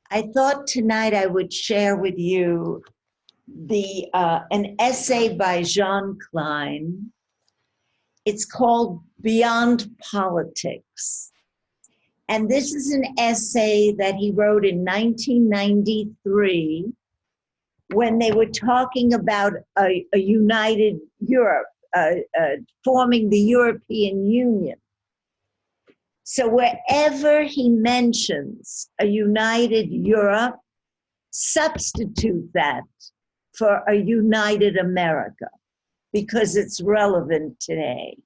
I thought tonight I would share with you an essay by Jean Klein. It's called Beyond Politics. And this is an essay that he wrote in 1993 when they were talking about a united Europe, forming the European Union. So wherever he mentions a united Europe, substitute that for a united America because it's relevant today.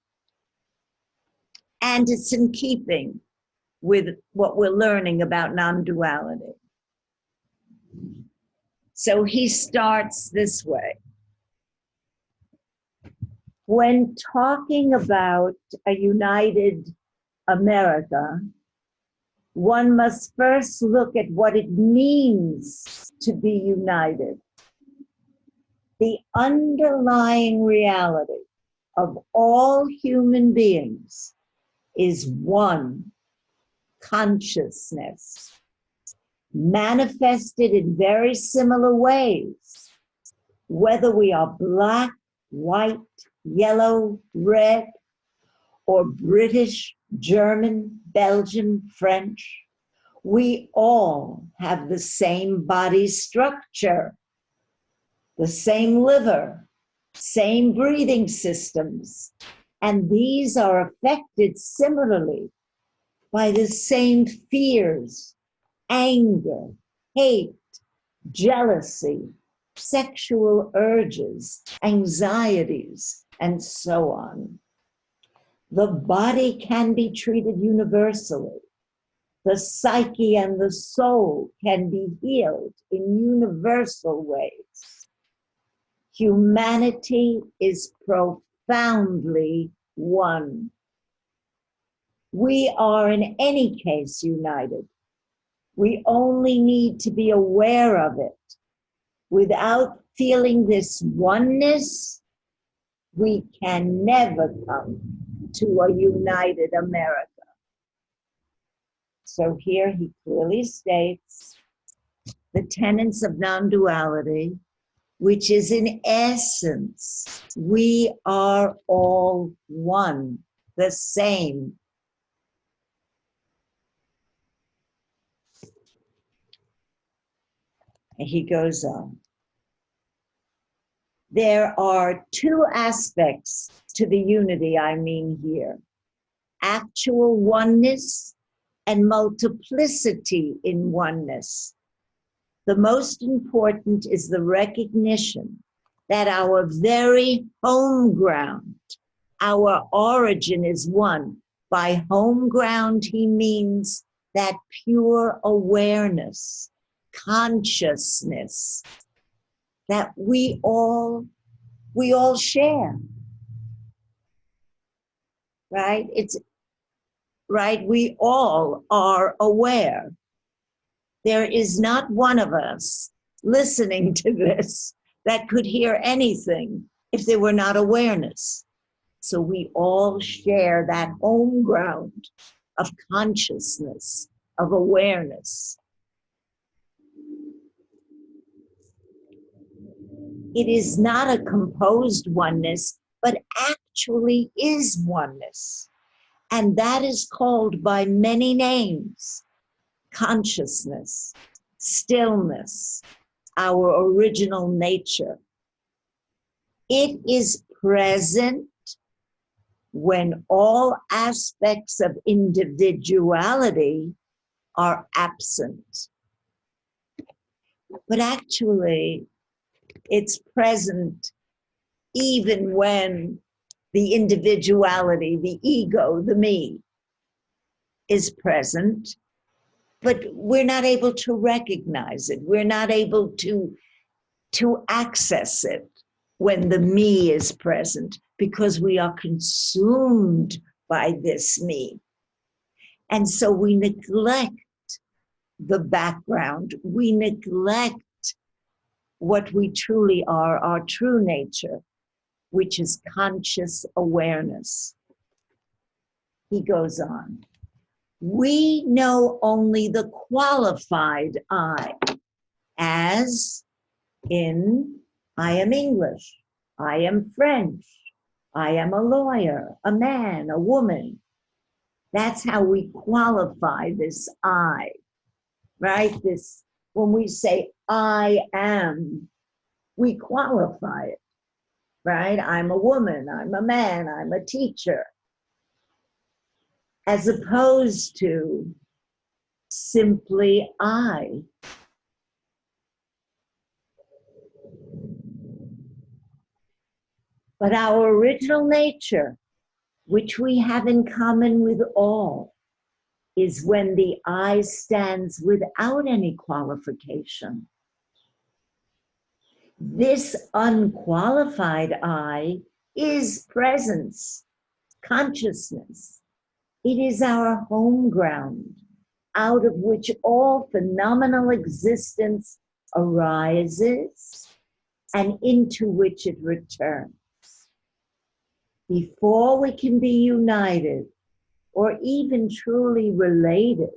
And it's in keeping with what we're learning about non-duality. So he starts this way. When talking about a united America, one must first look at what it means to be united. The underlying reality of all human beings is one consciousness, manifested in very similar ways, whether we are black, white, yellow, red, or British, German, Belgian, French. We all have the same body structure, the same liver, same breathing systems, and these are affected similarly by the same fears, anger, hate, jealousy, sexual urges, anxieties, and so on. The body can be treated universally. The psyche and the soul can be healed in universal ways. Humanity is profoundly one. We are in any case united. We only need to be aware of it. Without feeling this oneness, we can never come to a united America. So here he clearly states the tenets of non-duality, which is in essence, we are all one, the same. And he goes on. There are two aspects to the unity I mean here: actual oneness and multiplicity in oneness. The most important is the recognition that our very home ground, our origin is one. By home ground, he means that pure awareness, consciousness, that we all share, right? It's right, we all are aware. There is not one of us listening to this that could hear anything if there were not awareness. So we all share that home ground of consciousness, of awareness. It is not a composed oneness, but actually is oneness. And that is called by many names: consciousness, stillness, our original nature. It is present when all aspects of individuality are absent. But actually, it's present even when the individuality, the ego, the me, is present, but we're not able to recognize it. We're not able to access it when the me is present because we are consumed by this me. And so we neglect the background. We neglect what we truly are, our true nature, which is conscious awareness. He goes on. We know only the qualified I, as in, I am English, I am French, I am a lawyer, a man, a woman. That's how we qualify this I, right? This, when we say I am, we qualify it, right? I'm a woman, I'm a man, I'm a teacher. As opposed to simply I. But our original nature, which we have in common with all, is when the I stands without any qualification. This unqualified I is presence, consciousness. It is our home ground, out of which all phenomenal existence arises and into which it returns. Before we can be united or even truly related,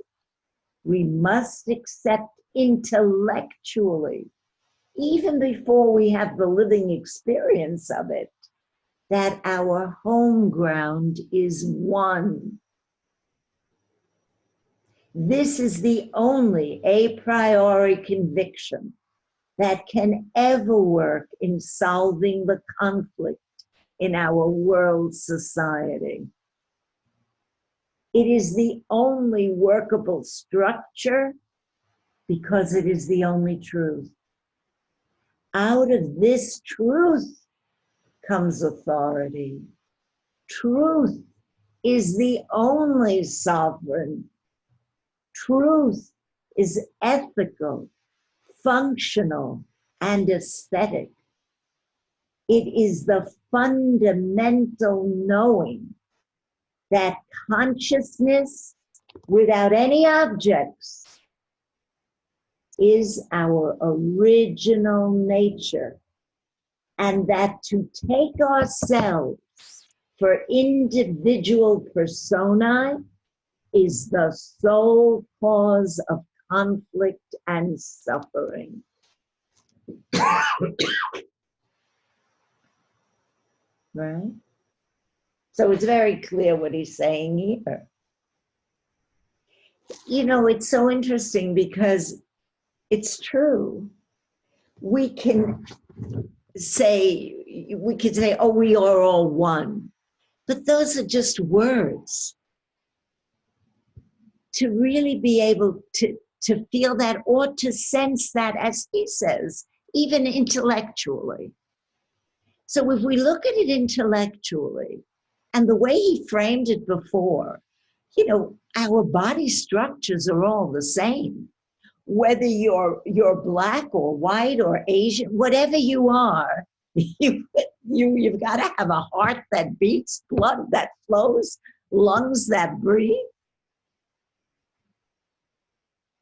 we must accept intellectually, even before we have the living experience of it, that our home ground is one. This is the only a priori conviction that can ever work in solving the conflict in our world society. It is the only workable structure because it is the only truth. Out of this truth comes authority. Truth is the only sovereign. Truth is ethical, functional, and aesthetic. It is the fundamental knowing that consciousness without any objects is our original nature, and that to take ourselves for individual personae is the sole cause of conflict and suffering. Right? So it's very clear what he's saying here. You know, it's so interesting because it's true. We can say, oh, we are all one. But those are just words. To really be able to feel that or to sense that, as he says, even intellectually. So if we look at it intellectually, and the way he framed it before, you know, our body structures are all the same. Whether you're black or white or Asian, whatever you are, you've got to have a heart that beats, blood that flows, lungs that breathe.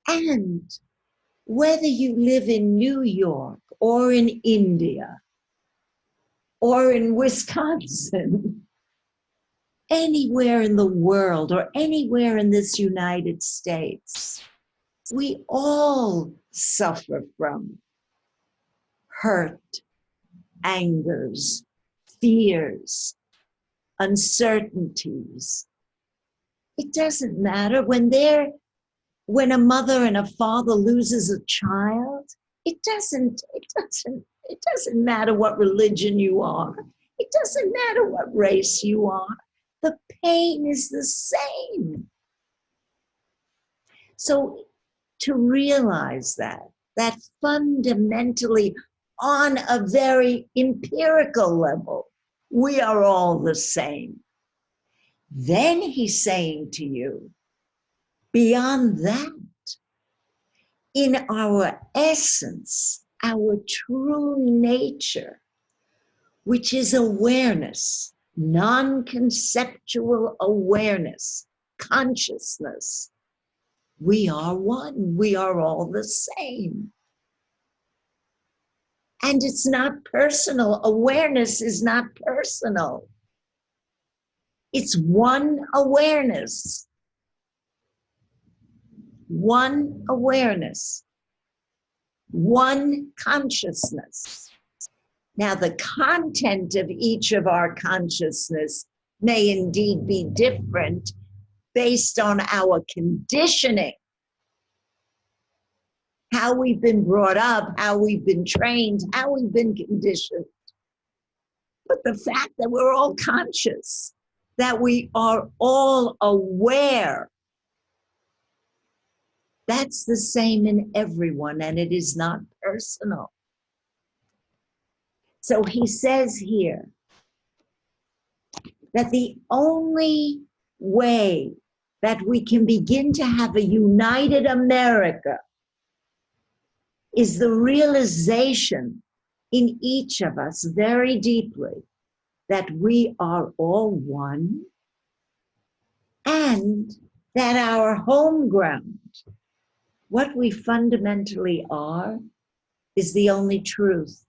And whether you live in New York or in India or in Wisconsin, anywhere in the world or anywhere in this United States, we all suffer from hurt, angers, fears, uncertainties. It doesn't matter when a mother and a father loses a child, it doesn't matter what religion you are. It doesn't matter what race you are. The pain is the same. So to realize that fundamentally on a very empirical level, we are all the same. Then he's saying to you, beyond that, in our essence, our true nature, which is awareness, non-conceptual awareness, consciousness, we are one. We are all the same. And it's not personal. Awareness is not personal. It's one awareness. one awareness, one consciousness. Now, the content of each of our consciousness may indeed be different based on our conditioning, how we've been brought up, how we've been trained, how we've been conditioned. But the fact that we're all conscious, that we are all aware, that's the same in everyone, and it is not personal. So he says here that the only way that we can begin to have a united America is the realization in each of us very deeply that we are all one, and that our home ground, what we fundamentally are, is the only truth.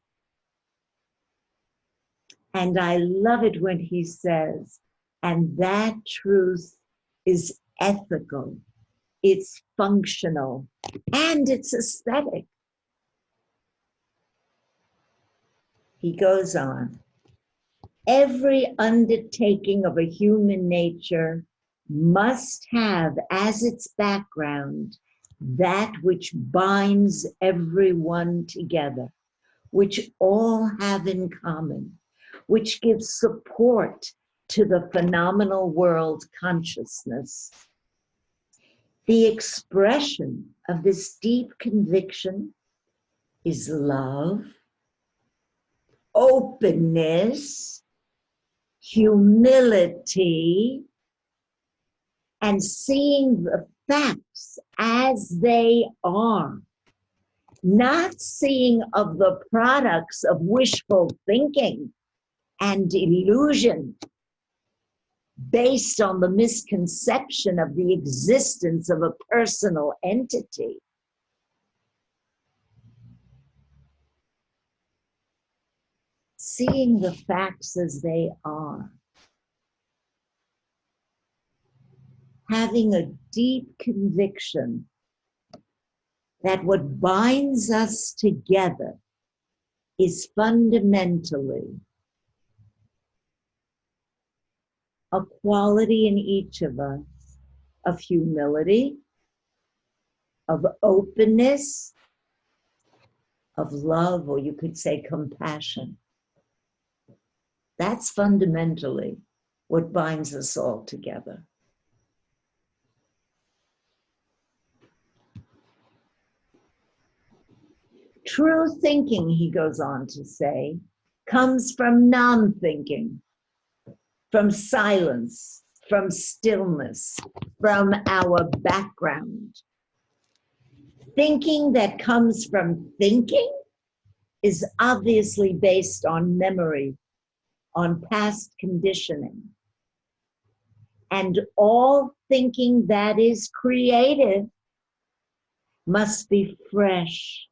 And I love it when he says, and that truth is ethical, it's functional, and it's aesthetic. He goes on, every undertaking of a human nature must have as its background that which binds everyone together, which all have in common, which gives support to the phenomenal world consciousness. The expression of this deep conviction is love, openness, humility, and seeing the facts as they are, not seeing of the products of wishful thinking and illusion based on the misconception of the existence of a personal entity. Seeing the facts as they are. Having a deep conviction that what binds us together is fundamentally a quality in each of us of humility, of openness, of love, or you could say compassion. That's fundamentally what binds us all together. True thinking, he goes on to say, comes from non-thinking, from silence, from stillness, from our background. Thinking that comes from thinking is obviously based on memory, on past conditioning. And all thinking that is creative must be fresh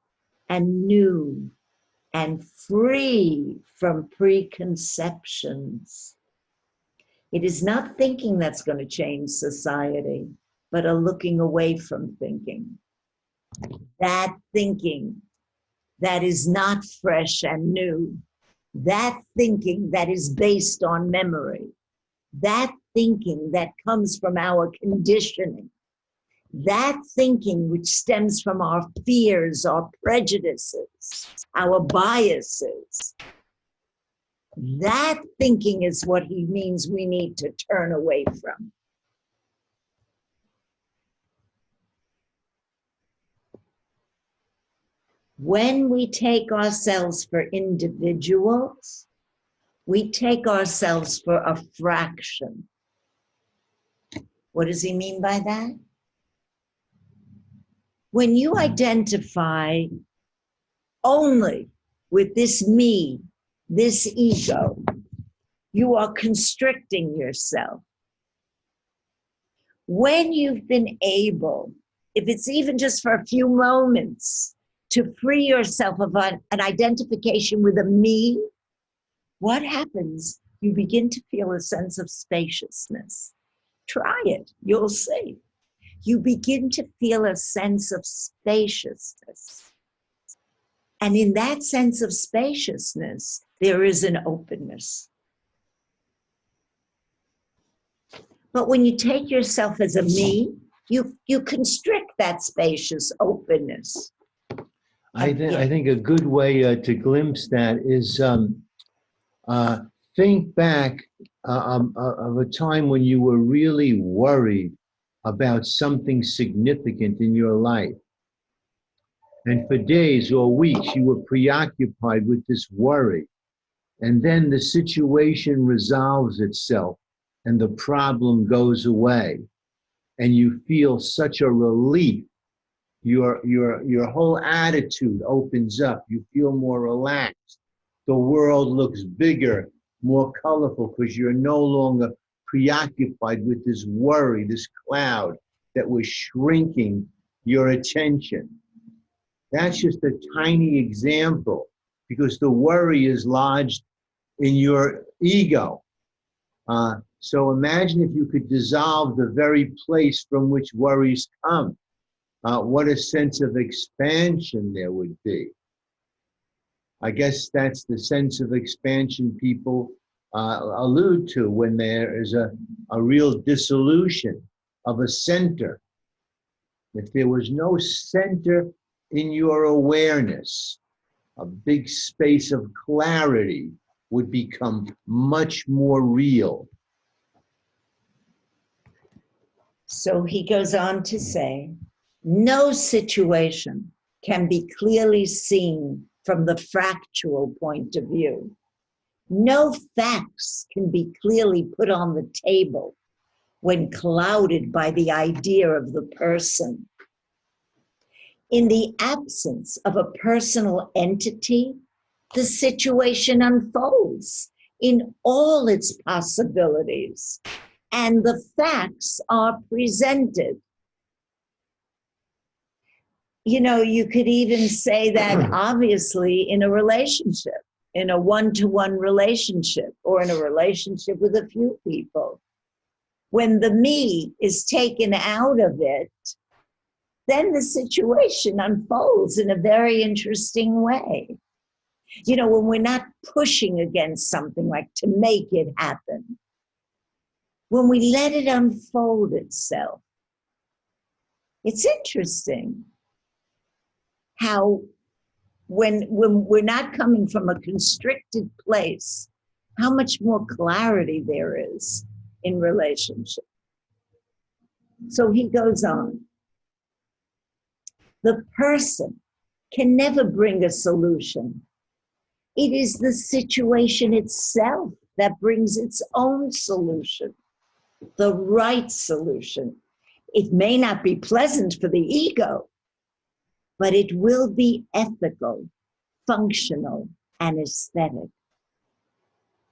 and new and free from preconceptions. It is not thinking that's going to change society, but a looking away from thinking. That thinking that is not fresh and new, that thinking that is based on memory, that thinking that comes from our conditioning, that thinking which stems from our fears, our prejudices, our biases, that thinking is what he means we need to turn away from. When we take ourselves for individuals, we take ourselves for a fraction. What does he mean by that? When you identify only with this me, this ego, you are constricting yourself. When you've been able, if it's even just for a few moments, to free yourself of an identification with a me, what happens? You begin to feel a sense of spaciousness. Try it, you'll see. you begin to feel a sense of spaciousness. And in that sense of spaciousness, there is an openness. But when you take yourself as a me, you constrict that spacious openness. I think a good way to glimpse that is think back of a time when you were really worried about something significant in your life. And for days or weeks, you were preoccupied with this worry. And then the situation resolves itself and the problem goes away. And you feel such a relief. Your whole attitude opens up. You feel more relaxed. The world looks bigger, more colorful, because you're no longer preoccupied with this worry, this cloud that was shrinking your attention. That's just a tiny example, because the worry is lodged in your ego. So imagine if you could dissolve the very place from which worries come. What a sense of expansion there would be. I guess that's the sense of expansion people allude to when there is a real dissolution of a center. If there was no center in your awareness, a big space of clarity would become much more real. So he goes on to say, no situation can be clearly seen from the fractual point of view. No facts can be clearly put on the table when clouded by the idea of the person. In the absence of a personal entity, the situation unfolds in all its possibilities, and the facts are presented. You know, you could even say that obviously in a relationship, in a one-to-one relationship, or in a relationship with a few people. When the me is taken out of it, then the situation unfolds in a very interesting way. You know, when we're not pushing against something like to make it happen, when we let it unfold itself, it's interesting how when we're not coming from a constricted place, how much more clarity there is in relationship. So he goes on. The person can never bring a solution. It is the situation itself that brings its own solution, the right solution. It may not be pleasant for the ego, but it will be ethical, functional, and aesthetic.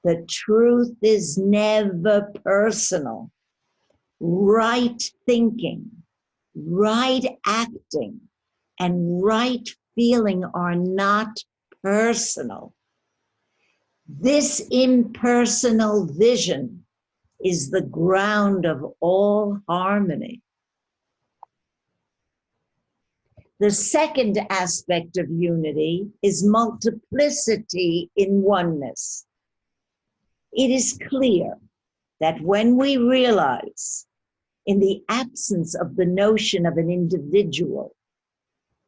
The truth is never personal. Right thinking, right acting, and right feeling are not personal. This impersonal vision is the ground of all harmony. The second aspect of unity is multiplicity in oneness. It is clear that when we realize, in the absence of the notion of an individual,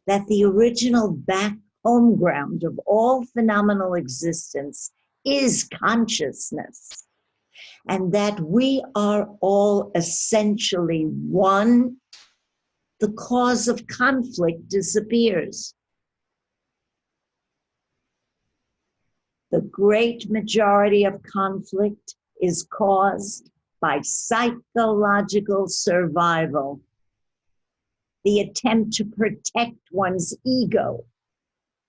that the original back home ground of all phenomenal existence is consciousness, and that we are all essentially one, the cause of conflict disappears. The great majority of conflict is caused by psychological survival, the attempt to protect one's ego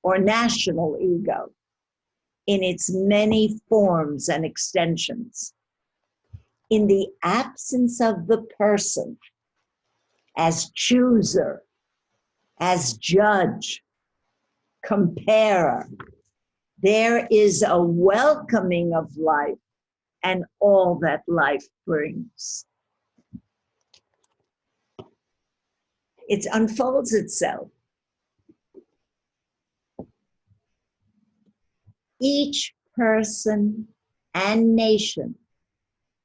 or national ego in its many forms and extensions. In the absence of the person as chooser, as judge, comparer, there is a welcoming of life and all that life brings. It unfolds itself. Each person and nation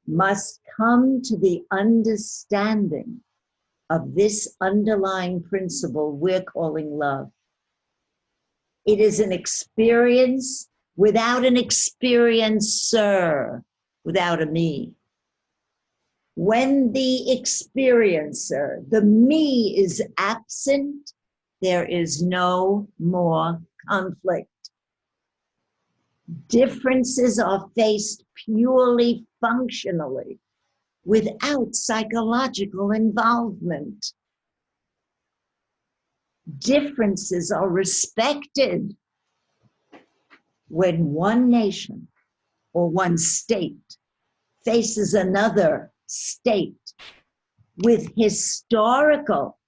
must come to the understanding of this underlying principle we're calling love. It is an experience without an experiencer, without a me. When the experiencer, the me, is absent, there is no more conflict. Differences are faced purely functionally, without psychological involvement. Differences are respected when one nation or one state faces another state with historical,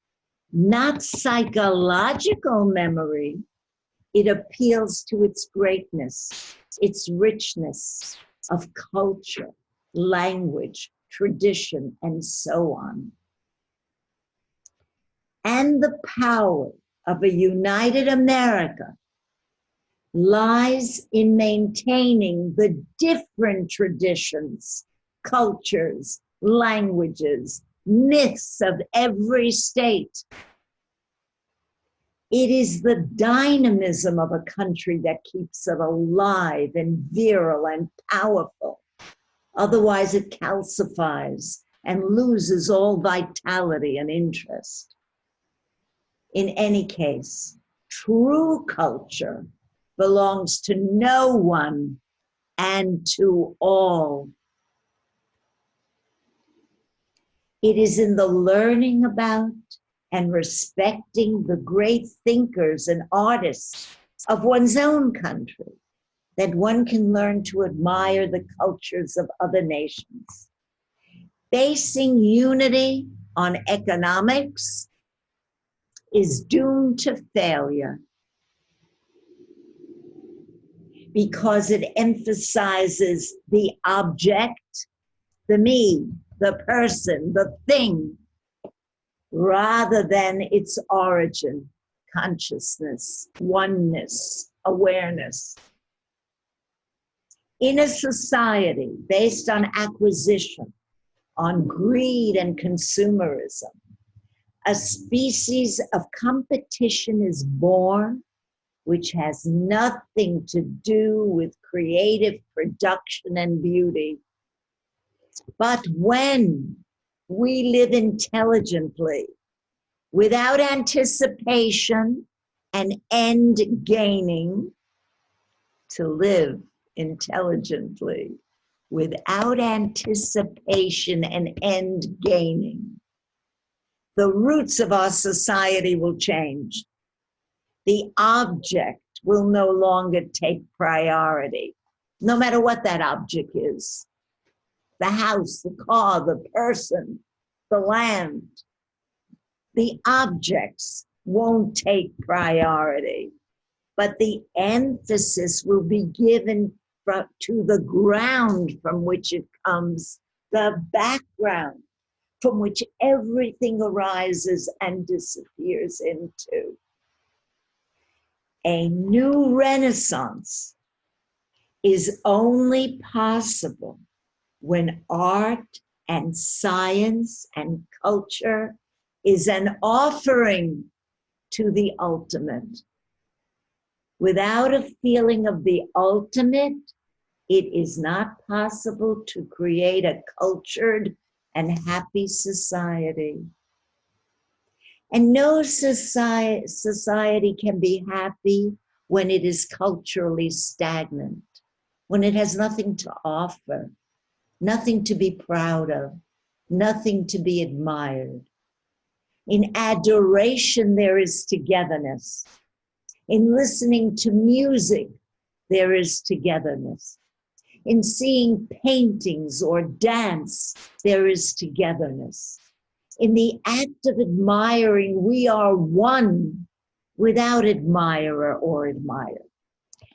not psychological memory. It appeals to its greatness, its richness of culture, language, tradition, and so on. And the power of a united America lies in maintaining the different traditions, cultures, languages, myths of every state. It is the dynamism of a country that keeps it alive and virile and powerful. Otherwise, it calcifies and loses all vitality and interest. In any case, true culture belongs to no one and to all. It is in the learning about and respecting the great thinkers and artists of one's own country that one can learn to admire the cultures of other nations. Basing unity on economics is doomed to failure because it emphasizes the object, the me, the person, the thing, rather than its origin, consciousness, oneness, awareness. In a society based on acquisition, on greed and consumerism, a species of competition is born which has nothing to do with creative production and beauty. But when we live intelligently, without anticipation and end gaining, to live intelligently, without anticipation and end gaining, the roots of our society will change. The object will no longer take priority, no matter what that object is. The house, the car, the person, the land. The objects won't take priority, but the emphasis will be given to the ground from which it comes, the background from which everything arises and disappears into. A new renaissance is only possible when art and science and culture is an offering to the ultimate. Without a feeling of the ultimate, it is not possible to create a cultured and happy society. And no society can be happy when it is culturally stagnant, when it has nothing to offer, nothing to be proud of, nothing to be admired. In adoration, there is togetherness. In listening to music, there is togetherness. In seeing paintings or dance, there is togetherness. In the act of admiring, we are one without admirer or admired.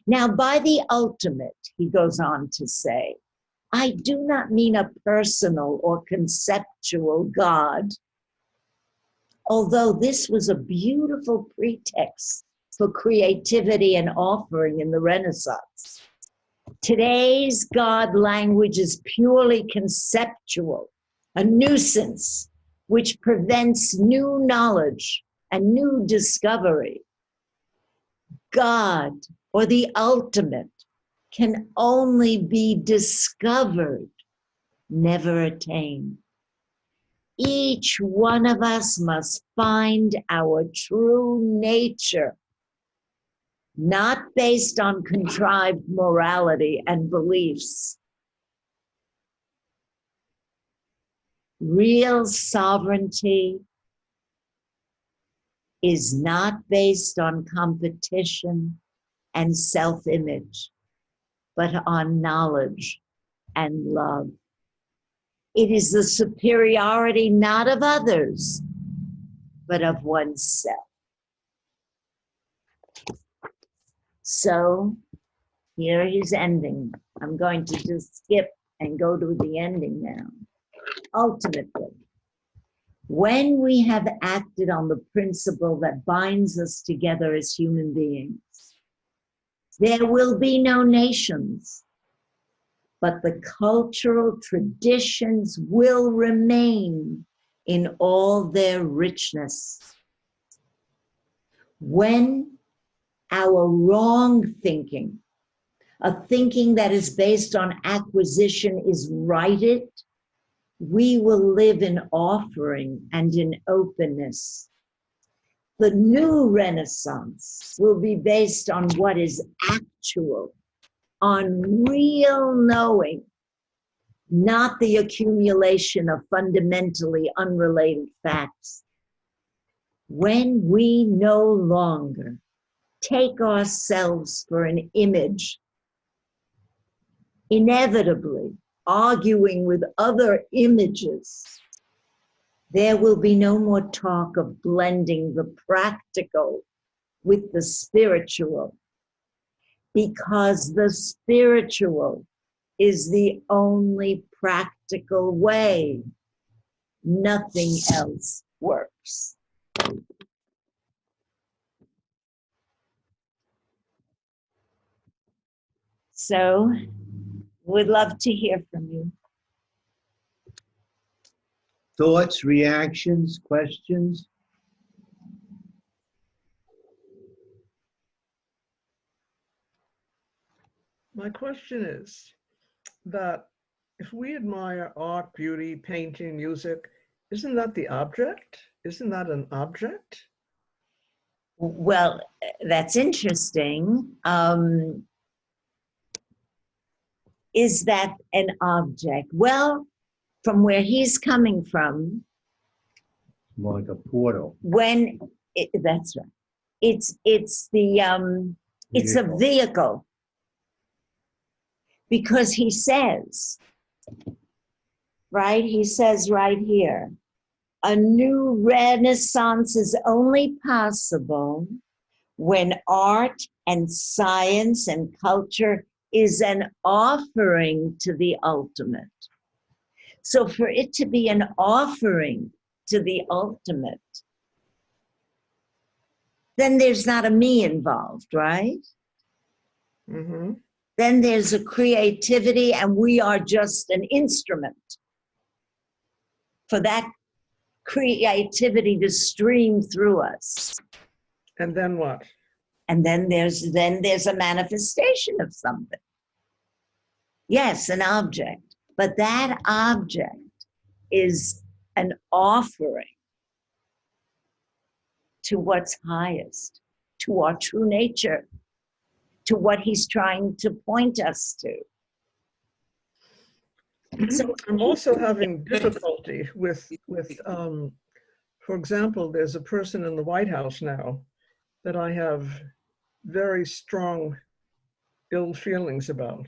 Now, by the ultimate, he goes on to say, I do not mean a personal or conceptual God, although this was a beautiful pretext for creativity and offering in the Renaissance. Today's God language is purely conceptual, a nuisance which prevents new knowledge and new discovery. God, or the ultimate, can only be discovered, never attained. Each one of us must find our true nature, not based on contrived morality and beliefs. Real sovereignty is not based on competition and self-image, but on knowledge and love. It is the superiority not of others, but of oneself. So here he's ending. I'm going to just skip and go to the ending now. Ultimately, when we have acted on the principle that binds us together as human beings, there will be no nations, but the cultural traditions will remain in all their richness. When our wrong thinking, a thinking that is based on acquisition, is righted, we will live in offering and in openness. The new Renaissance will be based on what is actual, on real knowing, not the accumulation of fundamentally unrelated facts. When we no longer take ourselves for an image, inevitably arguing with other images, there will be no more talk of blending the practical with the spiritual, because the spiritual is the only practical way. Nothing else works. So, we'd love to hear from you. Thoughts, reactions, questions? My question is that if we admire art, beauty, painting, music, isn't that the object? Isn't that an object? Well, that's interesting. Is that an object? Well, from where he's coming from, More like a portal. That's right. It's a vehicle, because he says, right? He says right here, a new Renaissance is only possible when art and science and culture is an offering to the ultimate. So for it to be an offering to the ultimate, then there's not a me involved, right? Mm-hmm. Then there's a creativity, and we are just an instrument for that creativity to stream through us. And then what? And then there's a manifestation of something. Yes, an object. But that object is an offering to what's highest, to our true nature, to what he's trying to point us to. So I'm also having difficulty with, for example, there's a person in the White House now that I have very strong ill feelings about.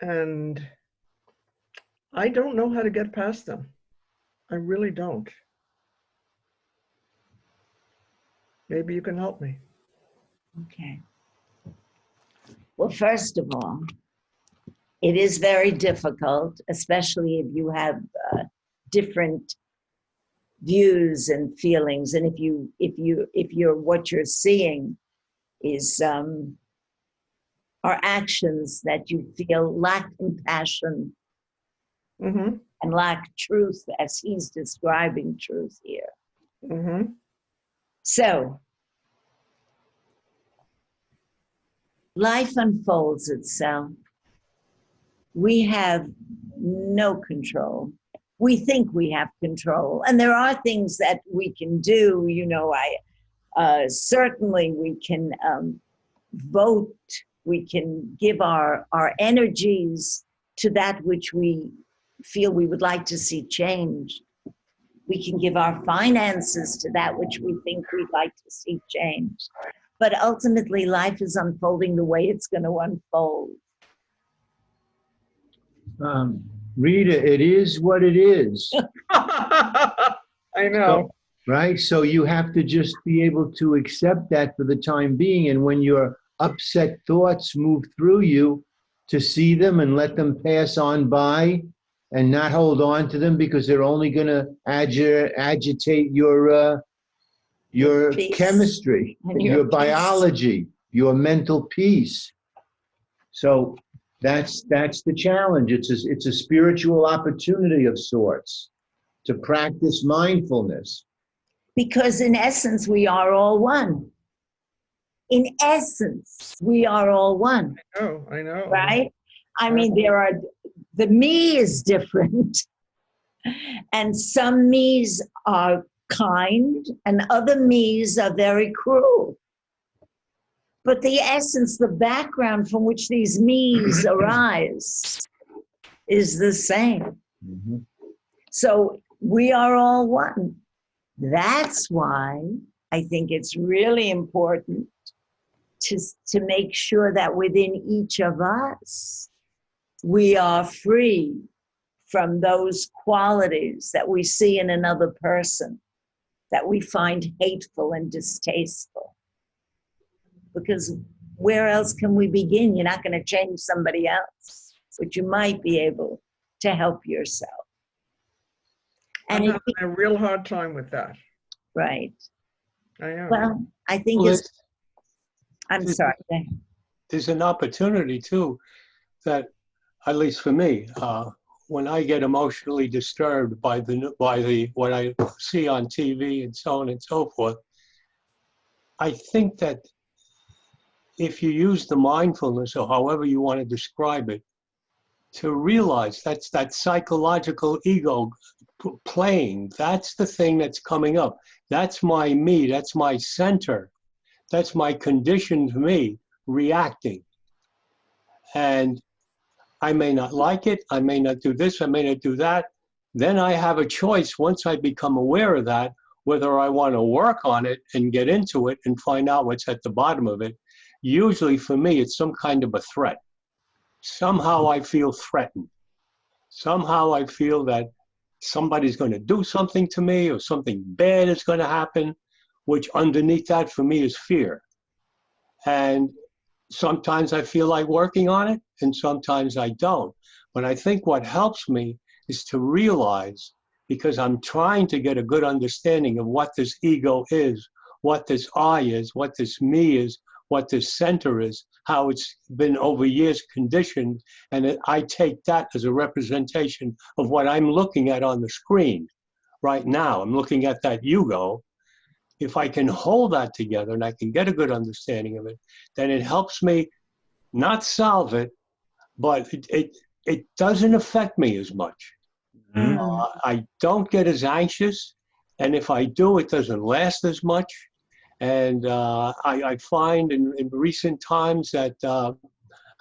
And I don't know how to get past them. I really don't. Maybe you can help me. Okay. Well, first of all, it is very difficult, especially if you have different views and feelings. And if you're what you're seeing is are actions that you feel lack compassion Mm-hmm. and lack truth, as he's describing truth here. Mm-hmm. So life unfolds itself. We have no control. We think we have control, and there are things that we can do. You know, certainly we can vote. We can give our energies to that which we feel we would like to see changed. We can give our finances to that which we think we'd like to see changed. But ultimately, life is unfolding the way it's going to unfold. Rita, it is what it is. I know. So, right? So you have to just be able to accept that for the time being. And when your upset thoughts move through you, to see them and let them pass on by and not hold on to them, because they're only going to agitate your Peace. chemistry, And your peace. biology, your mental peace. So that's the challenge. It's a spiritual opportunity of sorts to practice mindfulness. Because in essence, we are all one. In essence, we are all one. I know. Right? I mean, the me is different. And some me's are kind and other me's are very cruel. But the essence, the background from which these me's arise is the same. Mm-hmm. So we are all one. That's why I think it's really important to make sure that within each of us, we are free from those qualities that we see in another person that we find hateful and distasteful. Because where else can we begin? You're not going to change somebody else, but you might be able to help yourself. I'm having a real hard time with that. Right. I am. Well, I think I'm sorry. There's an opportunity too that, at least for me, when I get emotionally disturbed by what I see on TV and so on and so forth, I think that if you use the mindfulness, or however you want to describe it, to realize that's that psychological ego playing, that's the thing that's coming up. That's my me, that's my center, that's my conditioned me reacting. And I may not like it, I may not do this, I may not do that. Then I have a choice, once I become aware of that, whether I want to work on it and get into it and find out what's at the bottom of it. Usually for me, it's some kind of a threat. Somehow I feel threatened. Somehow I feel that somebody's going to do something to me, or something bad is going to happen, which underneath that for me is fear. And sometimes I feel like working on it, and sometimes I don't. But I think what helps me is to realize, because I'm trying to get a good understanding of what this ego is, what this I is, what this me is, what this center is, how it's been over years conditioned, and I take that as a representation of what I'm looking at on the screen right now. I'm looking at that ego. If I can hold that together and I can get a good understanding of it, then it helps me not solve it, but it doesn't affect me as much. I don't get as anxious, and if I do, it doesn't last as much. And I find in recent times that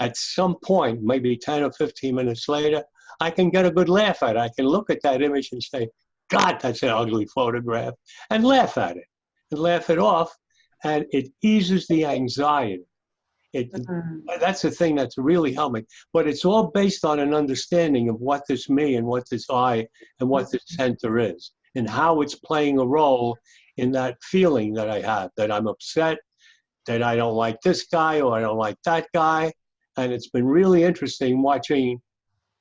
at some point, maybe 10 or 15 minutes later, I can get a good laugh at it. I can look at that image and say, God, that's an ugly photograph, and laugh at it and laugh it off, and it eases the anxiety. That's the thing that's really helping. But it's all based on an understanding of what this me and what this I and what this center is, and how it's playing a role in that feeling that I have, that I'm upset, that I don't like this guy or I don't like that guy. And it's been really interesting watching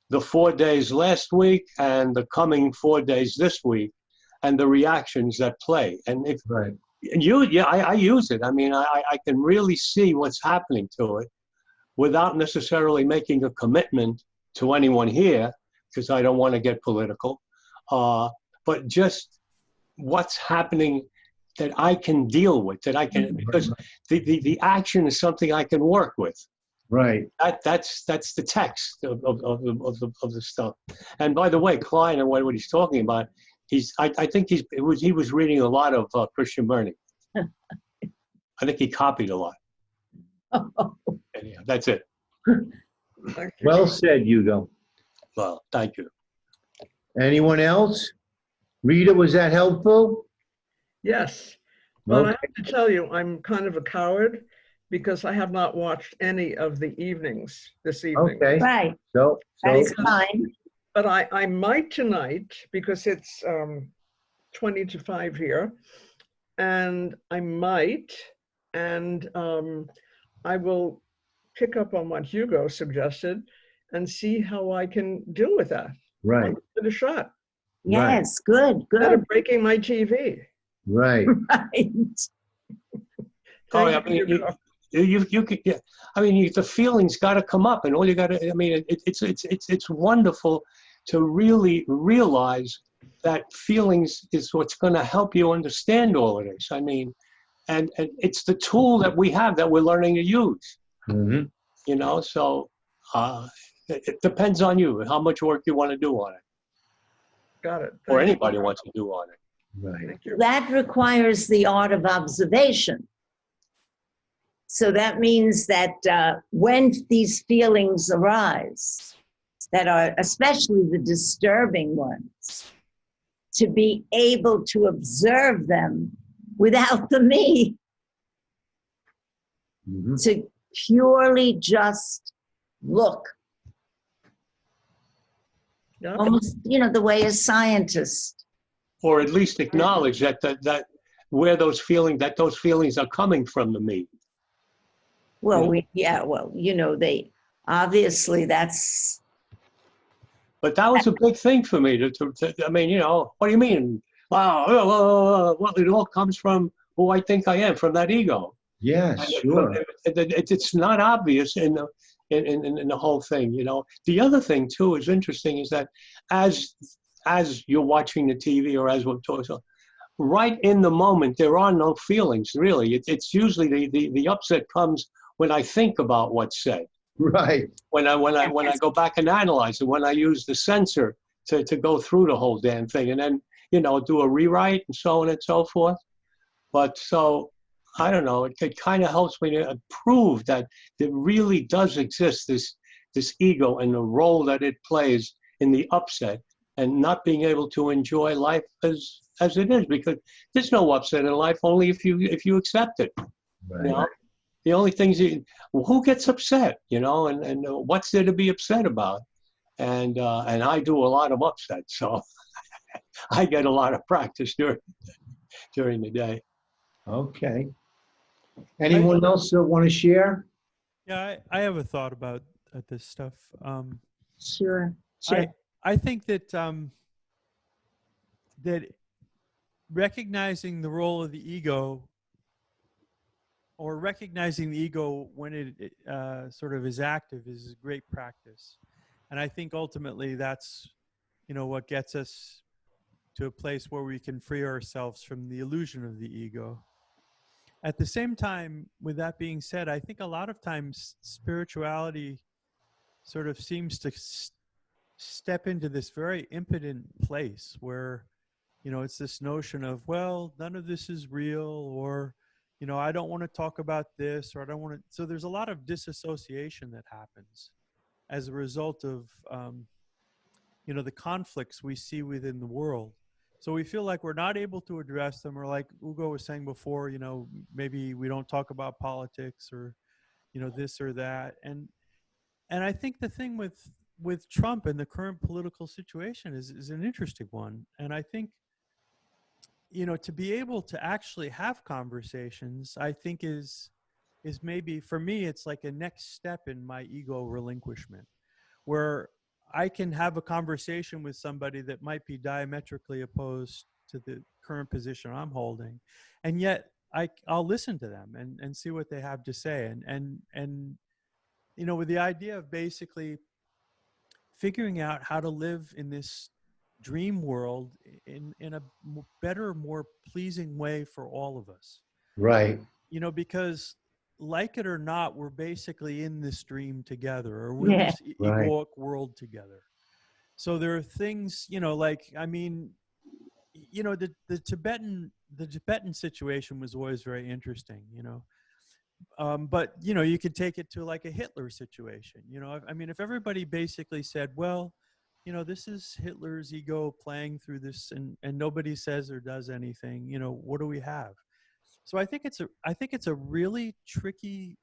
the 4 days last week and the coming 4 days this week, and the reactions that play. And if Right. I use it. I mean, I can really see what's happening to it without necessarily making a commitment to anyone here, because I don't want to get political. But just what's happening that I can deal with, that I can, because the action is something I can work with. Right. That's the text of the stuff. And by the way, Klein and what he's talking about, I think he was reading a lot of Christian Burning. I think he copied a lot. Anyhow, that's it. Thank you. Well said, Hugo. Well, thank you. Anyone else? Rita, was that helpful? Yes, but I Okay. have to tell you, I'm kind of a coward because I have not watched any of the evenings this evening. Okay. Right, So that's fine. But I might tonight because it's 20 to 5 here, and I might, and I will pick up on what Hugo suggested and see how I can deal with that. right, I'll give it a shot. Yes, good, Instead of good. breaking my TV. right. Right. Oh, Thank yeah, I mean, Hugo. you could get. I mean, the feelings got to come up, and all you got to. I mean, it's wonderful to really realize that feelings is what's going to help you understand all of this. I mean, and it's the tool that we have that we're learning to use. Hmm. You know, so it depends on you how much work you want to do on it, Got it. or Thank you. anybody wants to do on it. Right. Thank you. That requires the art of observation. So that means that when these feelings arise, that are especially the disturbing ones, to be able to observe them without the me, Hmm. to purely just look, Yeah. almost, the way a scientist. Or at least acknowledge that where those feelings are coming from the me. Well, Yeah. they obviously that's But that was a big thing for me I mean, what do you mean? Wow, well, it all comes from who I think I am, from that ego. Yes, And sure. it's not obvious in the whole thing, The other thing too is interesting is that as you're watching the TV or as we're talking, right in the moment there are no feelings really. It's usually the upset comes when I think about what's said. Right. When I go back and analyze it, when I use the censor to go through the whole damn thing, and then do a rewrite and so on and so forth. But so I don't know. It kind of helps me to prove that there really does exist this ego and the role that it plays in the upset and not being able to enjoy life as it is, because there's no upset in life only if you accept it. Right. The only things who gets upset, and what's there to be upset about? And I do a lot of upset, so I get a lot of practice during the day. Okay. Anyone else want to share? Yeah, I have a thought about this stuff. sure. Sure. I think that that recognizing the role of the ego, or recognizing the ego when it sort of is active, is a great practice. And I think ultimately that's, what gets us to a place where we can free ourselves from the illusion of the ego. At the same time, with that being said, I think a lot of times spirituality sort of seems to step into this very impotent place where, it's this notion of, well, none of this is real, or, I don't want to talk about this, or I don't want to. So there's a lot of disassociation that happens as a result of, the conflicts we see within the world. So we feel like we're not able to address them, or like Hugo was saying before, maybe we don't talk about politics or, this or that. And I think the thing with Trump and the current political situation is an interesting one. And I think, to be able to actually have conversations, I think is maybe, for me, it's like a next step in my ego relinquishment, where I can have a conversation with somebody that might be diametrically opposed to the current position I'm holding, and yet I'll listen to them and see what they have to say, and you know, with the idea of basically figuring out how to live in this dream world in a better, more pleasing way for all of us. Right. You know, because like it or not, we're basically in this dream together, or we're Yeah. this Right. egoic world together. So there are things, you know, like, I mean, you know, the Tibetan situation was always very interesting, you know. But you know, you could take it to like a Hitler situation. You know, I mean, if everybody basically said, well, you know, this is Hitler's ego playing through this, and nobody says or does anything, you know, what do we have? So I think it's a really tricky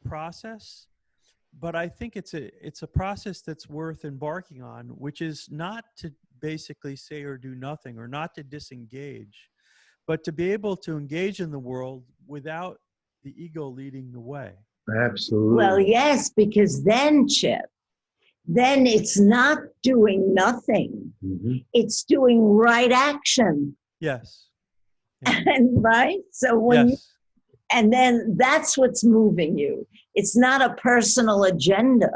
process, but I think it's a process that's worth embarking on, which is not to basically say or do nothing, or not to disengage, but to be able to engage in the world without the ego leading the way. Absolutely. Well, yes, because then, Chip, then it's not doing nothing. Mhm. It's doing right action. Yes. Yeah. And right? So when you, Yes. and then that's what's moving you. It's not a personal agenda.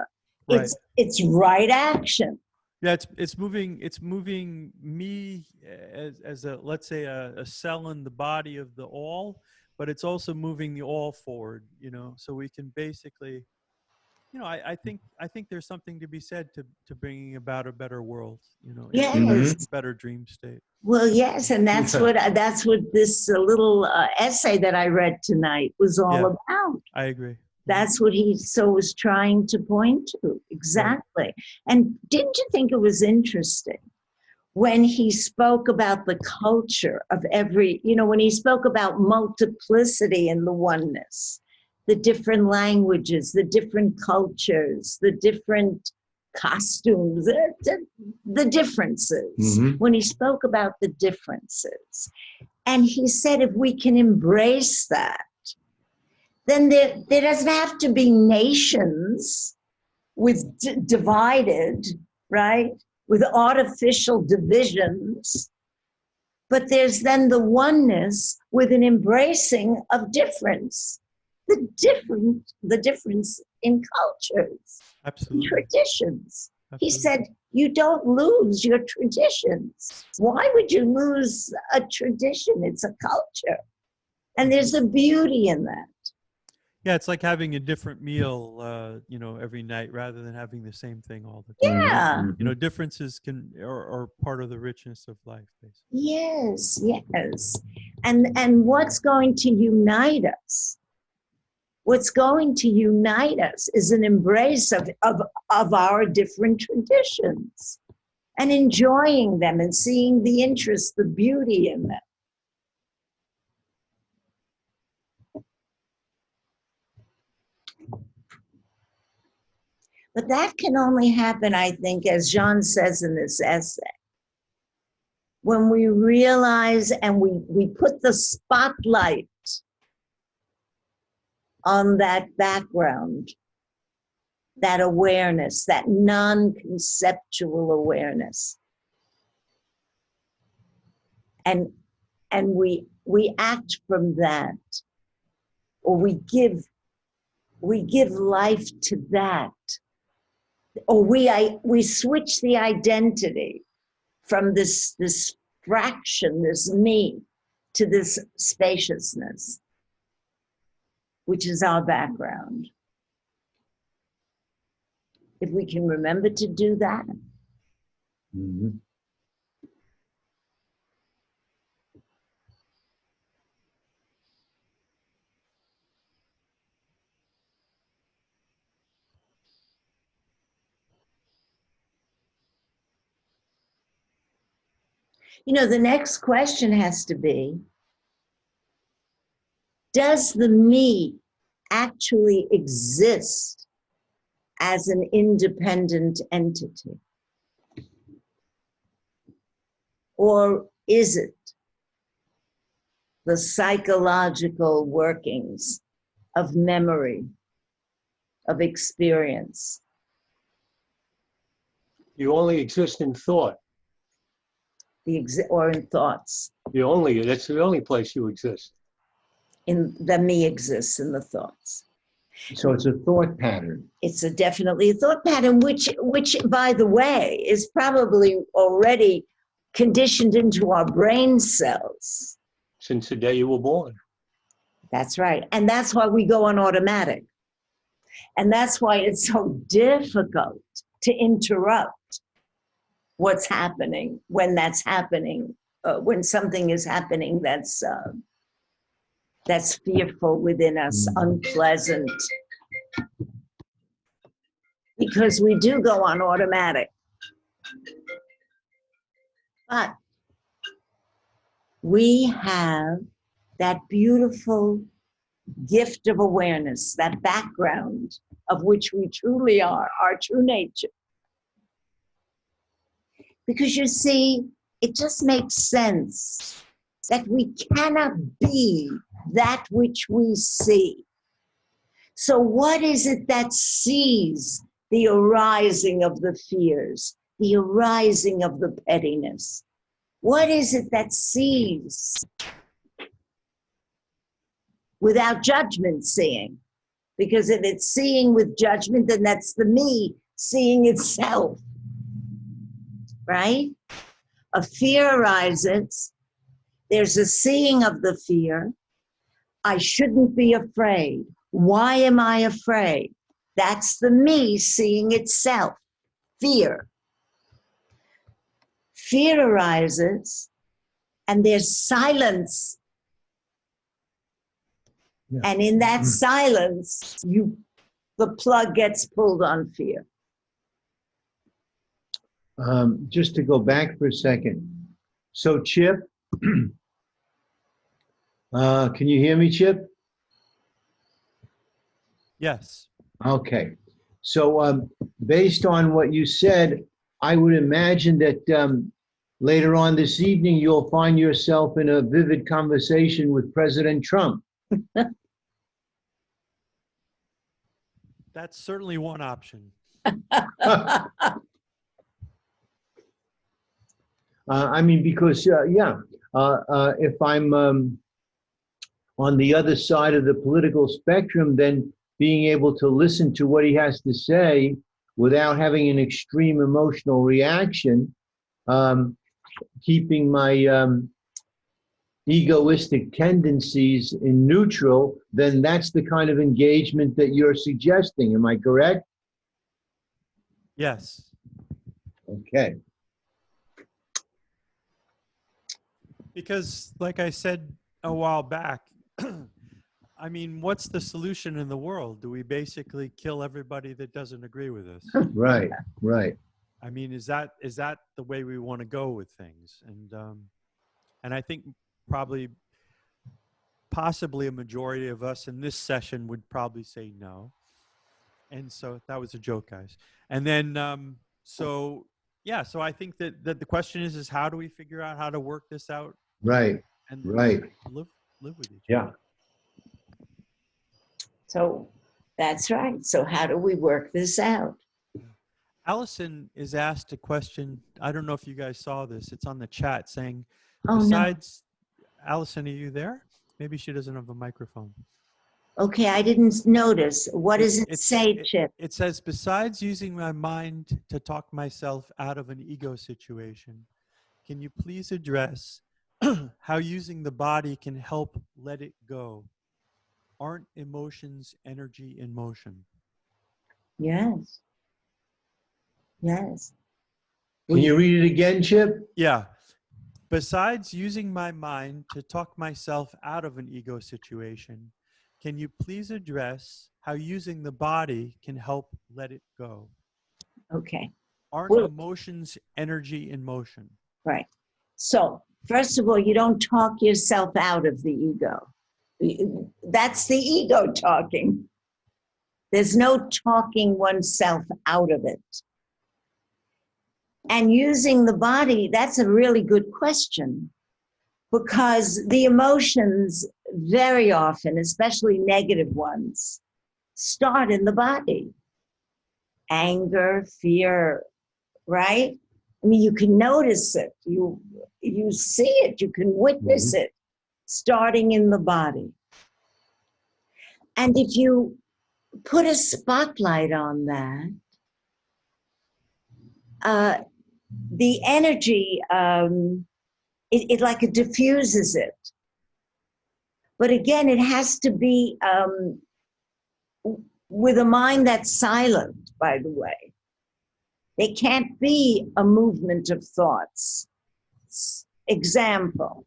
Right. It's right action. Yeah, it's moving me as a, let's say, a cell in the body of the all, but it's also moving the all forward, you know, so we can basically, you know, I think there's something to be said to bringing about a better world, you know, in Yes. a better dream state. Well, yes, and that's Yeah. what this little essay that I read tonight was all Yeah. about. I agree. That's what he was trying to point to. Exactly. And didn't you think it was interesting when he spoke about the culture of every, you know, when he spoke about multiplicity in the oneness, the different languages, the different cultures, the different costumes, the differences, Mhm. when he spoke about the differences. And he said, if we can embrace that, then there doesn't have to be nations with divided, right? With artificial divisions. But there's then the oneness with an embracing of difference, the difference in cultures, in Absolutely. traditions. He Absolutely. said, you don't lose your traditions. Why would you lose a tradition? It's a culture. And there's a beauty in that. Yeah, it's like having a different meal, you know, every night rather than having the same thing all the time. Yeah. You know, differences are part of the richness of life, basically. Yes, yes. And what's going to unite us? What's going to unite us is an embrace of our different traditions and enjoying them and seeing the interest, the beauty in them. But that can only happen, I think, as Jean says in this essay, when we realize and we put the spotlight on that background, that awareness, that non-conceptual awareness. And we act from that, or we give life to that, or we switch the identity from this fraction, this me, to this spaciousness, which is our background. If we can remember to do that. Mhm. You know, the next question has to be, does the me actually exist as an independent entity? Or is it the psychological workings of memory, of experience? You only exist in thought. or in thoughts. That's the only place you exist. The me exists in the thoughts. So it's a thought pattern. It's definitely a thought pattern, which, by the way, is probably already conditioned into our brain cells. Since the day you were born. That's right. And that's why we go on automatic. And that's why it's so difficult to interrupt what's happening when that's happening, when something is happening that's fearful within us, unpleasant. Because we do go on automatic. But we have that beautiful gift of awareness, that background of which we truly are, our true nature. Because you see, it just makes sense that we cannot be that which we see. So what is it that sees the arising of the fears, the arising of the pettiness? What is it that sees without judgment seeing? Because if it's seeing with judgment, then that's the me seeing itself, right? A fear arises, there's a seeing of the fear. I shouldn't be afraid. Why am I afraid? That's the me seeing itself, fear. Fear arises, and there's silence. Yeah. And in that silence, the plug gets pulled on fear. Just to go back for a second. So Chip, can you hear me, Chip? Yes. Okay. So based on what you said, I would imagine that later on this evening, you'll find yourself in a vivid conversation with President Trump. That's certainly one option. I mean, because, if I'm on the other side of the political spectrum, then being able to listen to what he has to say without having an extreme emotional reaction, keeping my egoistic tendencies in neutral, then that's the kind of engagement that you're suggesting. Am I correct? Yes. Okay. Because, like I said a while back, I mean, what's the solution in the world? Do we basically kill everybody that doesn't agree with us? Right, right. I mean, is that the way we want to go with things? And I think possibly a majority of us in this session would probably say no. And so that was a joke, guys. And then, so I think that the question is how do we figure out how to work this out? Right, And right. live with each Yeah. other. So that's right. So how do we work this out? Allison is asked a question. I don't know if you guys saw this. It's on the chat saying, Oh, besides, Allison, are you there? Maybe she doesn't have a microphone. no. Okay, I didn't notice. What does it say, Chip? It says, besides using my mind to talk myself out of an ego situation, can you please address how using the body can help let it go? Aren't emotions energy in motion? Yes. Yes. Can you read it again, Chip? Yeah. Besides using my mind to talk myself out of an ego situation, can you please address how using the body can help let it go? Okay. Aren't Well, emotions energy in motion? right. So, first of all, you don't talk yourself out of the ego. That's the ego talking. There's no talking oneself out of it. And using the body, that's a really good question, because the emotions very often, especially negative ones, start in the body. Anger, fear, right? I mean, you can notice it. You see it. You can witness it starting in the body. And if you put a spotlight on that, the energy, it like it diffuses it. But again, it has to be with a mind that's silent, by the way. There can't be a movement of thoughts. Example,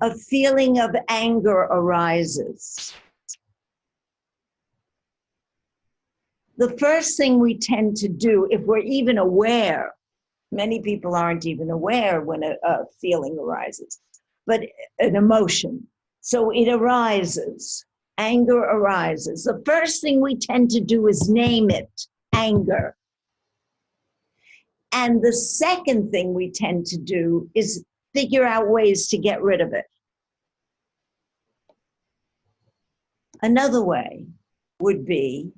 a feeling of anger arises. The first thing we tend to do, if we're even aware, many people aren't even aware when a feeling arises, but an emotion. So it arises, anger arises. The first thing we tend to do is name it, anger. And the second thing we tend to do is figure out ways to get rid of it. Another way would be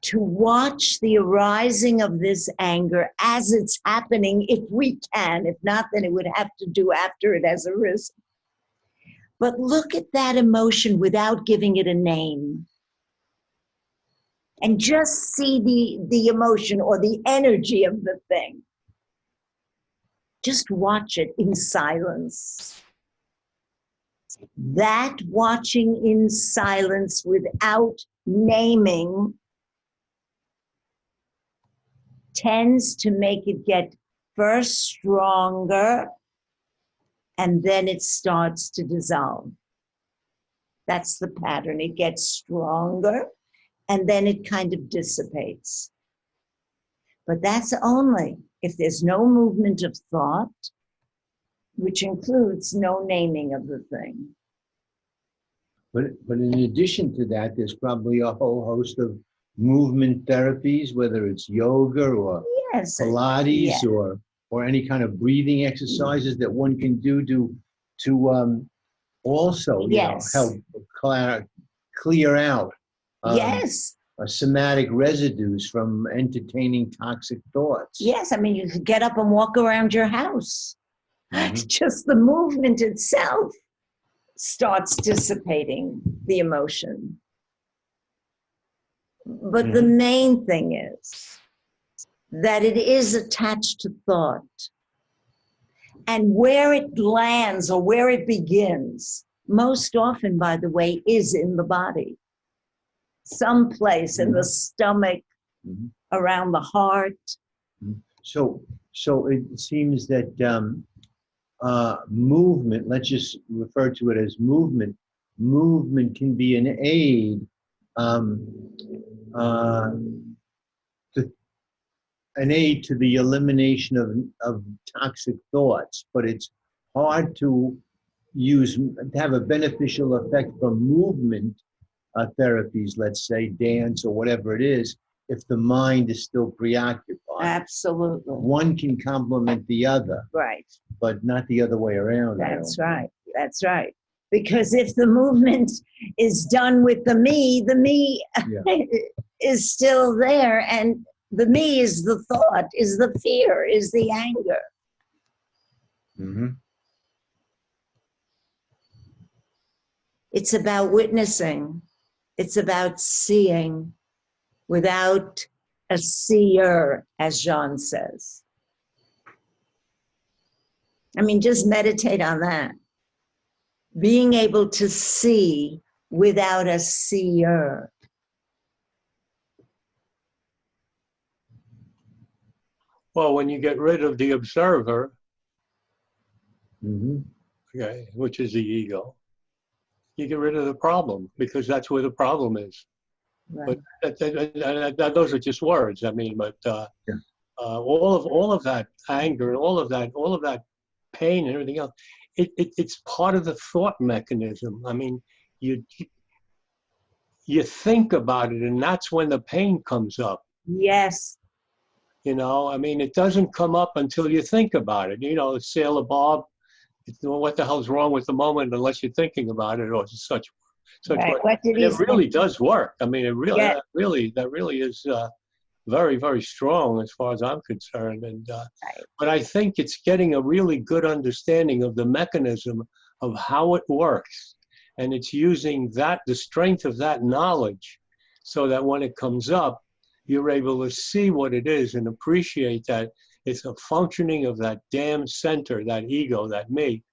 to watch the arising of this anger as it's happening, if we can. If not, then it would have to do after it has arisen. But look at that emotion without giving it a name. And just see the emotion or the energy of the thing. Just watch it in silence. That watching in silence without naming tends to make it get first stronger, and then it starts to dissolve. That's the pattern. It gets stronger, and then it kind of dissipates. But that's only if there's no movement of thought, which includes no naming of the thing. But in addition to that, there's probably a whole host of movement therapies, whether it's yoga or Yes. Pilates, Yeah. or any kind of breathing exercises that one can do to also Yes. help clear out Yes. somatic residues from entertaining toxic thoughts. Yes. I mean, you could get up and walk around your house. Mhm. Just the movement itself starts dissipating the emotion. But the main thing is that it is attached to thought. And where it lands or where it begins, most often, by the way, is in the body. Someplace in the stomach, around the heart. So it seems that movement, let's just refer to it as movement. Movement can be an aid to the elimination of toxic thoughts, but it's hard to have a beneficial effect from movement therapies, let's say dance or whatever it is, if the mind is still preoccupied. Absolutely. One can complement the other, Right. but not the other way around. That's right. That's right. Because if the movement is done with the me is still there, and the me is the thought, is the fear, is the anger. Mm-hmm. It's about witnessing. It's about seeing without a seer, as Jean says. I mean, just meditate on that. Being able to see without a seer. Well, when you get rid of the observer, Mm-hmm. okay, which is the ego, you get rid of the problem, because that's where the problem is. Right. But those are just words. I mean, but all of that anger and all of that pain and everything else, it's part of the thought mechanism. I mean, you think about it, and that's when the pain comes up. Yes. You know, I mean, it doesn't come up until you think about it. You know, Sailor Bob, what the hell's wrong with the moment unless you're thinking about it, or such Right. work. What did he It really say? does work. I mean, it really, Yeah. that really is very, very strong as far as I'm concerned. And Right. but I think it's getting a really good understanding of the mechanism of how it works, and it's using that, the strength of that knowledge, so that when it comes up, you're able to see what it is and appreciate that it's a functioning of that damn center, that ego, that me.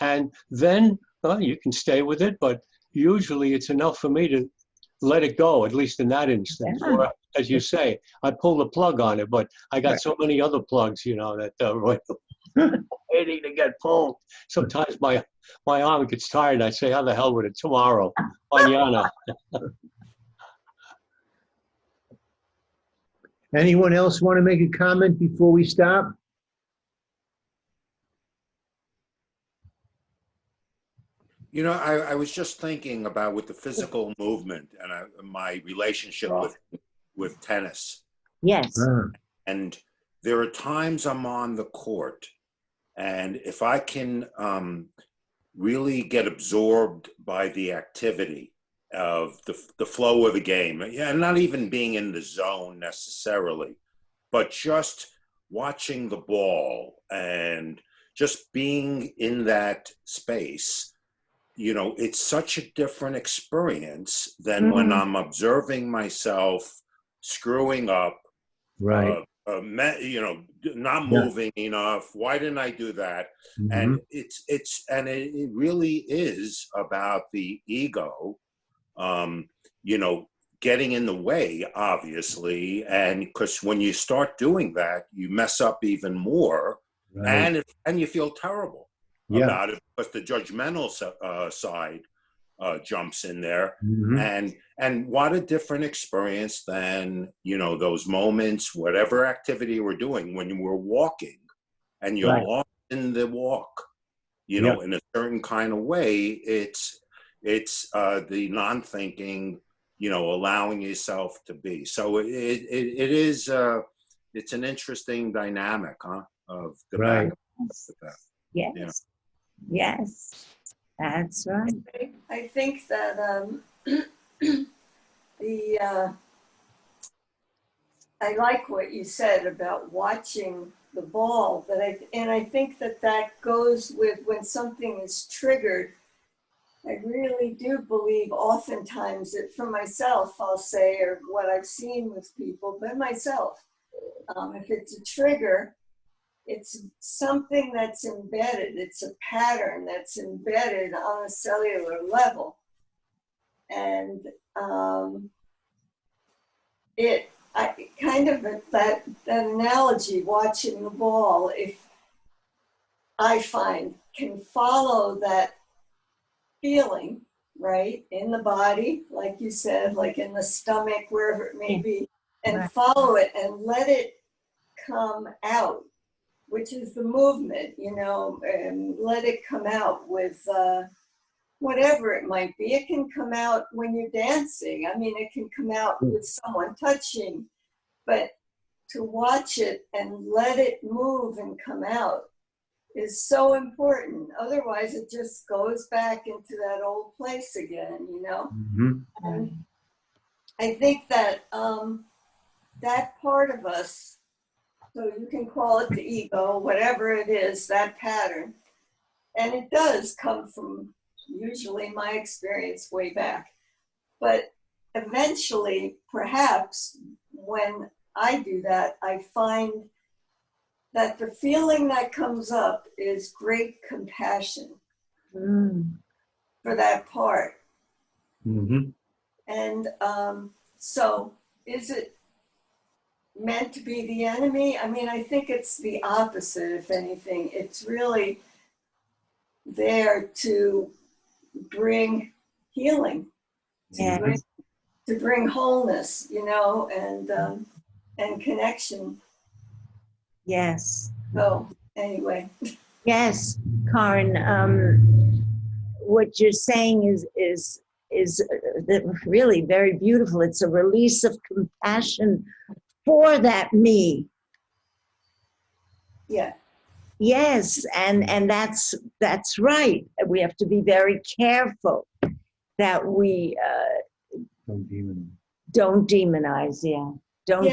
And then you can stay with it, but usually it's enough for me to let it go, at least in that instance. Yeah. Or, as you say, I pull the plug on it, but I got so many other plugs, you know, that waiting to get pulled. Sometimes my arm gets tired. I say, how the hell with it? Tomorrow, mañana. Anyone else want to make a comment before we stop? You know, I was just thinking about with the physical movement and my relationship with tennis. Yes. And there are times I'm on the court, and if I can really get absorbed by the activity of the flow of the game, yeah, not even being in the zone necessarily, but just watching the ball and just being in that space, you know, it's such a different experience than when I'm observing myself screwing up, Right. you know, not moving enough. Why didn't I do that? And it really is about the ego, you know, getting in the way, obviously. And because when you start doing that, you mess up even more, and you feel terrible about it, because the judgmental side jumps in there. And what a different experience than, you know, those moments, whatever activity we're doing, when we're walking and you're lost in the walk, you know, in a certain kind of way. It's the non-thinking, you know, allowing yourself to be. So it is it's an interesting dynamic, of the back and forth with that. Yes. Yes. That's right. I think that I like what you said about watching the ball, but I think that goes with when something is triggered. I really do believe oftentimes that for myself, I'll say, or what I've seen with people, but myself, if it's a trigger, it's something that's embedded. It's a pattern that's embedded on a cellular level. And that analogy, watching the ball, if I find can follow that feeling, right, in the body, like you said, like in the stomach, wherever it may be, and follow it and let it come out, which is the movement, you know, and let it come out with whatever it might be. It can come out when you're dancing. I mean, it can come out with someone touching, but to watch it and let it move and come out is so important. Otherwise, it just goes back into that old place again, you know? And I think that that part of us, so you can call it the ego, whatever it is, that pattern, and it does come from usually my experience way back. But eventually, perhaps when I do that, I find that the feeling that comes up is great compassion for that part. And so is it meant to be the enemy? I mean, I think it's the opposite, if anything. It's really there to bring healing, to bring wholeness, you know, and connection. Yes. So anyway. Yes, Karen, what you're saying is really very beautiful. It's a release of compassion for that me. Yeah. Yes, and that's right. We have to be very careful that we don't demonize. Don't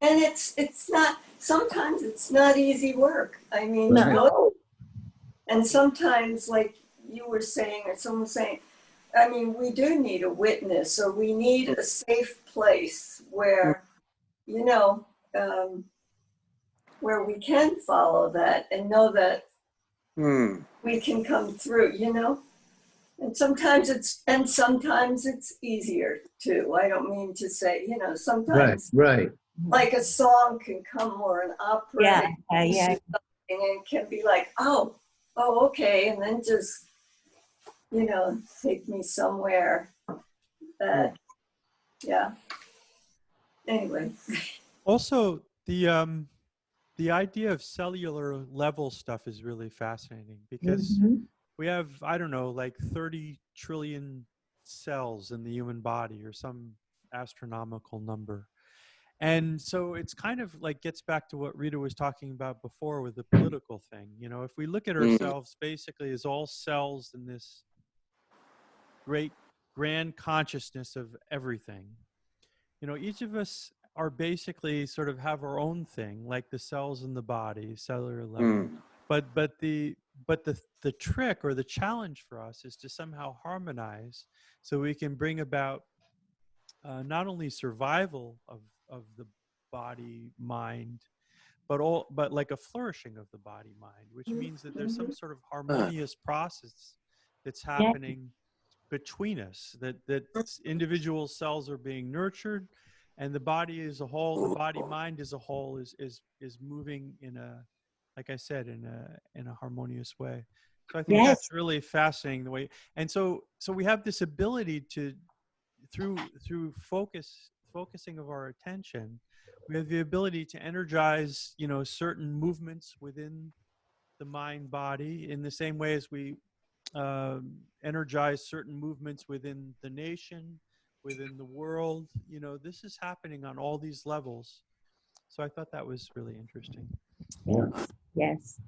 And it's not, sometimes it's not easy work. I mean, to Right. go, and sometimes, like you were saying, or someone was saying, I mean, we do need a witness, or we need a safe place where, you know, where we can follow that and know that we can come through, you know? And sometimes it's easier too. I don't mean to say, you know, Right, sometimes right. like a song can come or an opera Yeah, and yeah. it can be like, oh, okay, and then just, you know, take me somewhere that, yeah. Anyway. Also, the idea of cellular level stuff is really fascinating because Mhm. we have, I don't know, like 30 trillion cells in the human body or some astronomical number. And so it's kind of like gets back to what Rita was talking about before with the political thing. You know, if we look at ourselves basically as all cells in this great grand consciousness of everything, you know, each of us are basically sort of have our own thing, like the cells in the body, cellular level. But the trick or the challenge for us is to somehow harmonize so we can bring about not only survival of the body mind, but like a flourishing of the body mind, which means that there's some sort of harmonious process that's Yeah. happening between us, that individual cells are being nurtured, and the body as a whole, the body mind as a whole is moving in a, like I said, in a harmonious way. So I think Yes. that's really fascinating the way. And so we have this ability to, through focusing of our attention, we have the ability to energize, you know, certain movements within the mind body in the same way as we energize certain movements within the nation, within the world. You know, this is happening on all these levels. So I thought that was really interesting. Yes.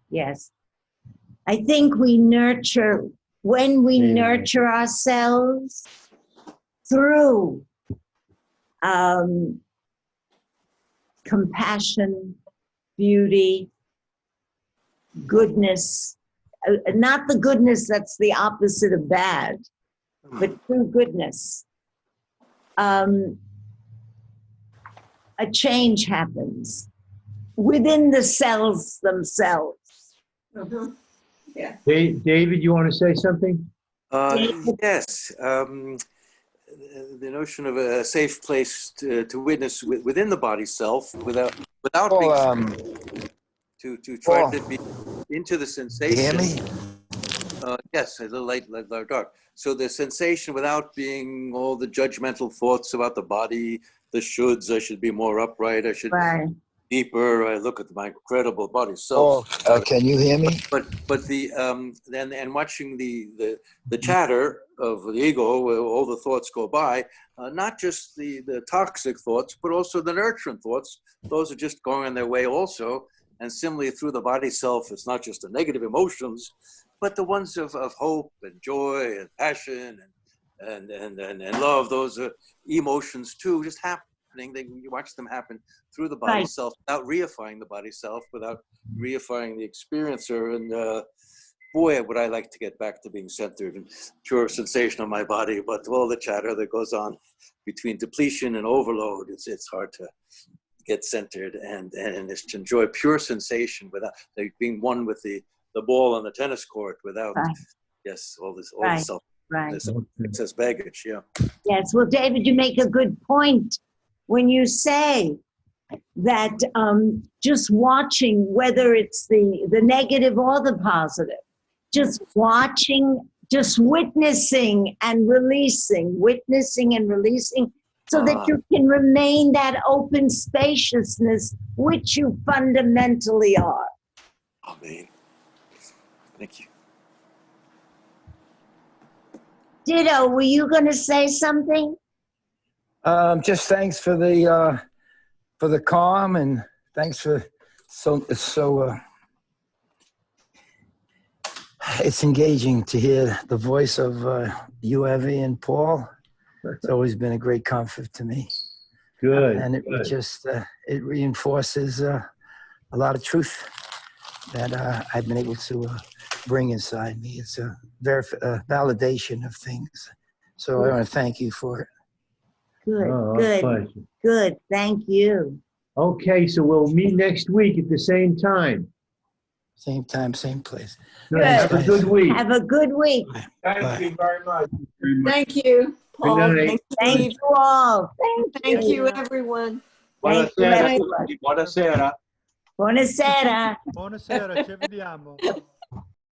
I think when we nurture ourselves through compassion, beauty, goodness, not the goodness that's the opposite of bad, but true goodness, a change happens within the cells themselves. Mhm. Yeah. David, you want to say something? Yes. The notion of a safe place to witness within the body self without being to try to be into the sensation. You hear me? Yes, a little light, a little dark. So the sensation without being all the judgmental thoughts about the body, the shoulds, I should be more upright, I should Right. deeper, I look at my incredible body self. Can you hear me? But the then and watching the chatter of the ego, where all the thoughts go by, not just the toxic thoughts, but also the nurturing thoughts. Those are just going on their way also. And similarly through the body self, it's not just the negative emotions, but the ones of hope and joy and passion and love. Those are emotions too, just happening. You watch them happen through the body Right. self without reifying the body self, without reifying the experiencer. And boy, would I like to get back to being centered and pure sensation of my body. But all the chatter that goes on between depletion and overload, it's hard to get centered and just enjoy pure sensation without like, being one with the ball on the tennis court without all this self this excess baggage. Yes. Well, David, you make a good point when you say that just watching, whether it's the negative or the positive, just watching, just witnessing and releasing, so that you can remain that open spaciousness which you fundamentally are. Amen. Thank you. Ditto, were you going to say something? Just thanks for the calm, and thanks for it's engaging to hear the voice of you, Evie, and Paul. It's always been a great comfort to me. Good. And it good. just, it reinforces a lot of truth that I've been able to bring inside me. It's a validation of things. So I want to thank you for it. Good, Oh, our good, pleasure. good. Thank you. Okay, so we'll meet next week at the same time. Same time, same place. Good. Thanks, Have a guys. good week. Have a good week. Bye. you very much. Thank you, Paul. night. Thank Thank you. you all. Thank you, everyone. Thank you, Buonasera a everyone. tutti. Buonasera. Buonasera. Buonasera, ci vediamo.